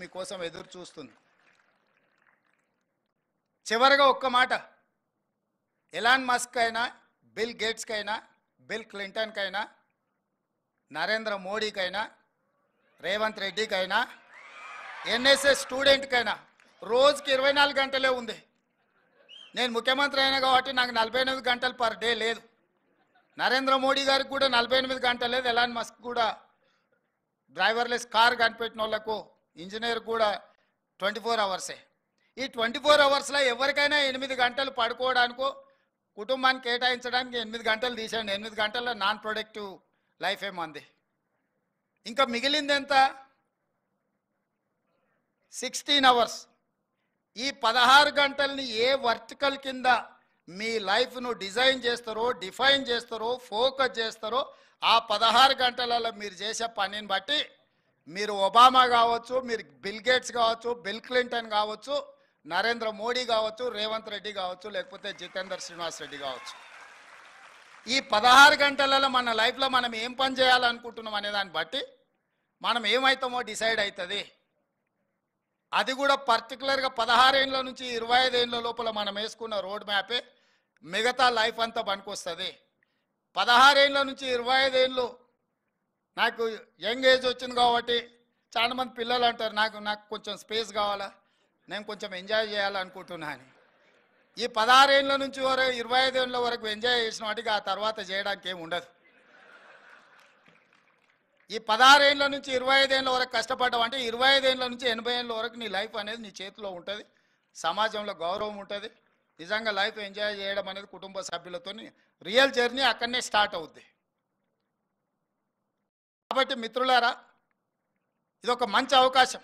మీకోసం ఎదురు చూస్తుంది. చివరిగా ఒక్క మాట, ఎలాన్ మస్క్ అయినా, బిల్ గేట్స్కైనా, బిల్ క్లింటన్కైనా, నరేంద్ర మోడీకైనా, రేవంత్ రెడ్డికైనా, ఎన్ఎస్ఎస్ స్టూడెంట్కైనా రోజుకి 24 గంటలే ఉంది. నేను ముఖ్యమంత్రి అయినా కాబట్టి నాకు 48 గంటలు పర్ డే లేదు. నరేంద్ర మోడీ గారికి కూడా 48 గంటలు లేదు. ఎలాన్ మస్క్ కూడా డ్రైవర్లెస్ కార్ కనిపెట్టిన వాళ్ళకు, ఇంజనీర్ కూడా 24 అవర్సే. ఈ 24 అవర్స్లో ఎవరికైనా 8 గంటలు పడుకోవడానికో కుటుంబానికి కేటాయించడానికి 8 గంటలు తీసేయండి. 8 గంటల్లో నాన్ ప్రొడక్టివ్ లైఫ్ ఏమంది. ఇంకా మిగిలింది ఎంత? 16 అవర్స్. ఈ 16 గంటల్ని ఏ వర్టికల్ కింద మీ లైఫ్ను డిజైన్ చేస్తారో, డిఫైన్ చేస్తారో, ఫోకస్ చేస్తారో, ఆ 16 గంటలలో మీరు చేసే పనిని బట్టి మీరు ఒబామా కావచ్చు, మీరు బిల్ గేట్స్ కావచ్చు, బిల్ క్లింటన్ కావచ్చు, నరేంద్ర మోడీ కావచ్చు, రేవంత్ రెడ్డి కావచ్చు, లేకపోతే జితేందర్ శ్రీనివాస్ రెడ్డి కావచ్చు. ఈ 16 గంటలలో మన లైఫ్లో మనం ఏం పని చేయాలనుకుంటున్నాం అనే దాన్ని బట్టి మనం ఏమవుతామో డిసైడ్ అవుతుంది. అది కూడా పర్టికులర్గా 16 ఏళ్ళ నుంచి 25 ఏళ్ళ లోపల మనం వేసుకున్న రోడ్ మ్యాపే మిగతా లైఫ్ అంతా పనికొస్తుంది. 16 ఏళ్ళ నుంచి 25 ఏళ్ళు నాకు యంగ్ ఏజ్ వచ్చింది కాబట్టి చాలామంది పిల్లలు అంటారు, నాకు కొంచెం స్పేస్ కావాలా, నేను కొంచెం ఎంజాయ్ చేయాలనుకుంటున్నా అని. ఈ 16 ఏళ్ళ నుంచి 25 ఏళ్ళ వరకు ఎంజాయ్ చేసిన వాటికి ఆ తర్వాత చేయడానికి ఏమి ఉండదు. ఈ 16 ఏళ్ళ నుంచి 25 ఏళ్ళ వరకు కష్టపడ్డావు అంటే 25 ఏళ్ళ నుంచి 80 ఏళ్ళ వరకు నీ లైఫ్ అనేది నీ చేతిలో ఉంటుంది. సమాజంలో గౌరవం ఉంటుంది. నిజంగా లైఫ్ ఎంజాయ్ చేయడం అనేది కుటుంబ సభ్యులతో రియల్ జర్నీ అక్కడనే స్టార్ట్ అవుద్ది. కాబట్టి మిత్రులారా, ఇది ఒక మంచి అవకాశం.